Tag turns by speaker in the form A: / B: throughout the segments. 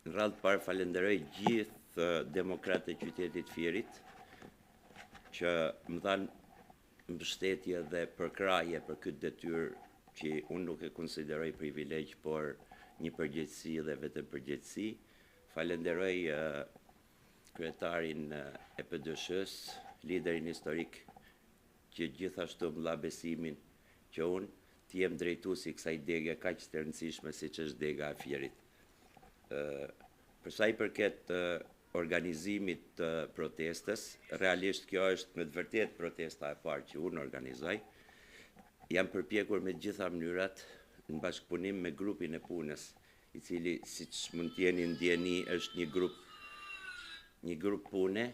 A: Në radhë të parë falenderoj gjithë demokratët e qytetit Fierit që më dhanë mbështetje dhe përkraje për këtë detyrë që unë nuk e konsideroj privilegj, por një përgjegjësi dhe vetëm përgjegjësi. Falenderoj kryetarin e PDSH-s, liderin historik që gjithashtu më dha besimin që unë të jem drejtuesi kësaj dege kaq të rëndësishme siç është dega e Fierit. Për sa i përket organizimit të protestës, realisht kjo është me të vërtetë protesta e parë që unë organizoj. Jam përpjekur me gjitha mënyrat në bashkëpunim me grupin e punës, i cili siç mund të jeni ndjeni është një grup pune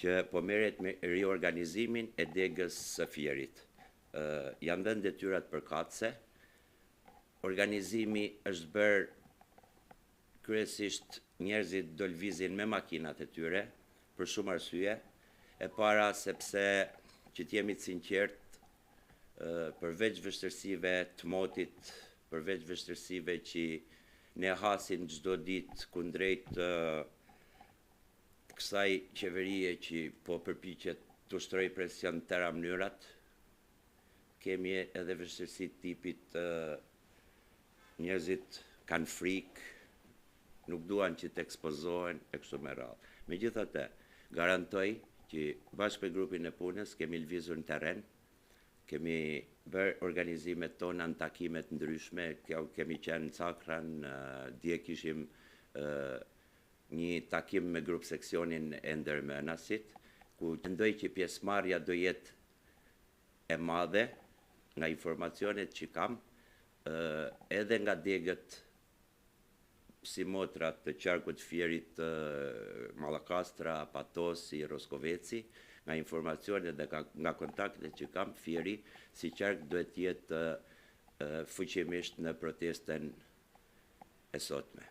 A: që po merret me riorganizimin e degës së Fierit. Janë dhënë detyrat përkatëse. Organizimi është bërë kryesisht njerëzit do lvizin me makinat e tyre për shumë arsye. E para sepse që t'jemi të sinqert, përveç vështirësive të motit, përveç vështirësive që ne hasim çdo ditë kundrejt kësaj qeverie që po përpiqet të ushtrojë presion në tëra mënyrat, kemi edhe vështirësi të tipit njerëzit kanë frikë, nuk duan që të ekspozohen e kështu me radhë. Megjithatë, garantoj që bashkë me grupin e punës kemi lvizur në terren, kemi bërë organizimet tona në takimet ndryshme, kemi qenë në Cakran, dje kishim një takim me grup seksionin e ndërmenasit, ku mendoj që pjesëmarrja do jetë e madhe nga informacionet që kam, edhe nga degët si motrat të qarkut Fierit, Mallakastra, Patosi, Roskoveci, nga informacionet dhe nga kontaktet që kam, Fieri si qark duhet jetë fuqimisht në protestën e sotme.